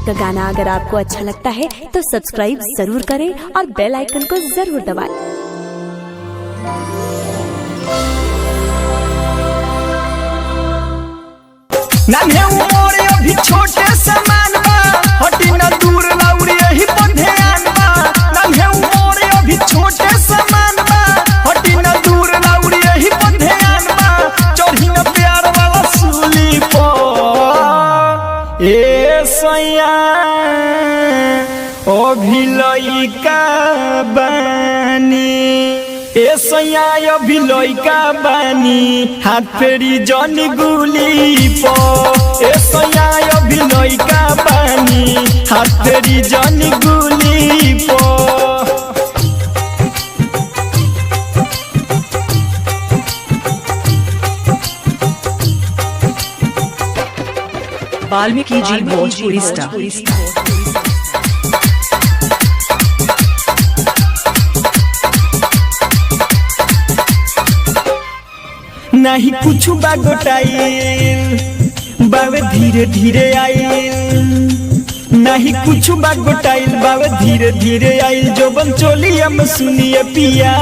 का गाना अगर आपको अच्छा लगता है तो सब्सक्राइब जरूर करें और बेल आइकन को जरूर दबाएं। नन्हे उमर अभी छोटे समान बा, हटी न दूर लाउरी यही पर ध्यान बा। नन्हे उमर अभी छोटे समान बा, हटी न दूर लाउरी यही पर ध्यान बा। चढ़ी न प्यार वाला सूली पर ए सैया अभी लइका बानी, ए सैया अभी लइका बानी, हाथ फेरी जन गुली पो। ए सैया अभी लइका बानी, हाथ फेरी जन गुली पो। वाल्मीकि जी भोजपुरी स्टार। नहीं कुछ बागोटाइल बावे धीरे धीरे आइल, नहीं कुछ बागोटाइल बावे धीरे धीरे आइल। जो बन चोलिया में सुनिए पिया,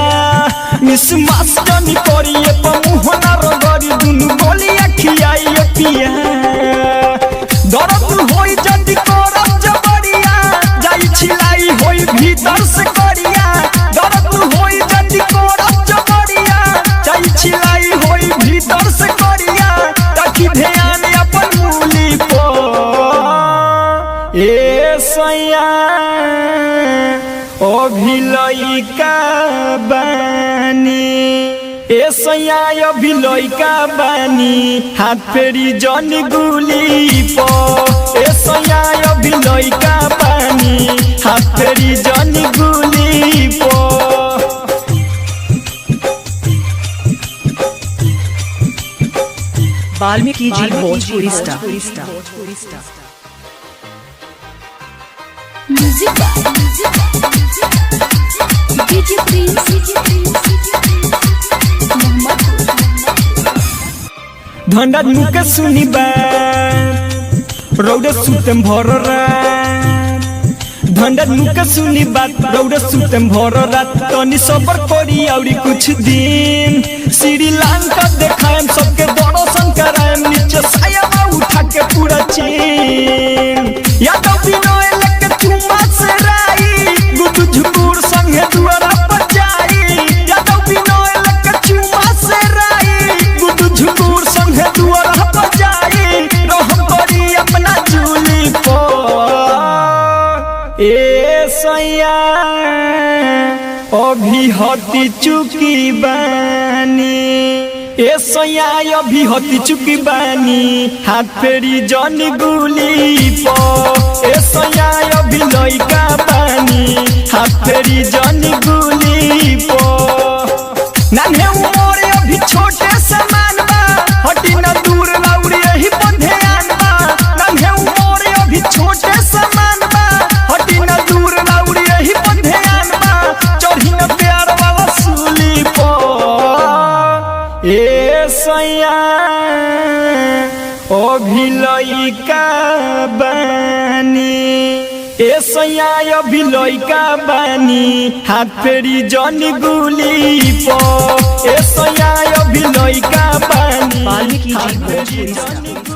मिस मास्टनी करिए पमुहना रगड़ी, दुनु बोलिया खियाइए पिया। दर्द होई जदी करब जबरिया, जाई छिलाई होई भीतर से करिया। दर्द होई जदी करब जबरिया, जाई छिलाई होई भीतर से करिया। ताकि ध्यान अपन मूली को ए सैया अभी लइका बानी, ए सैया अभी लइका बानी, हाथ फेरी जन गुली पो। ए सैया अभी लइका बानी, हाथ फेरी जन गुली पो। वाल्मीकि जी भोजपुरी स्टार। धंडा मुके सुनी बात रौदे सुतम भर रात। धंडा मुके सुनी बात रौदे सुतम भर रात। तनी सबर करी औरी कुछ दिन, श्रीलंका देखाएम सबके दर्शन कराएम। नीचे साया उठा के पूरा चीन, यादव बिनोय लेके चुम्मा से राई, गुडू झुकुर संगे दुआरा पर जाई। यादव बिनोय लेके चुम्मा से राई, गुडू झुकुर संगे दुआरा पर जाई। रहम करी अपना जूली पो ए सैया अभी हती चुकी बानी, ए सैया अभी हती चुकी बानी, हाथ फेरी जन गुली पो। ए सैया अभी लइका बानी, हाथ फेरी जन गुली पो। नन्हे उमर अभी छोटे समान बा, हटी न दूर लाउरी यही पर ध्यान बा। नन्हे उमर अभी छोटे समान बा, हटी न दूर लाउरी यही पर ध्यान बा। चढ़ी न प्यार वाला सूली पो ए सैया अभी लइका बानी, ए सैया अभी लइका बानी, हाथ फेरी जन गुली पो। ए सैया अभी लइका बानी, वाल्मीकि जी हाथ फेरी भोजपुरी जन स्टार।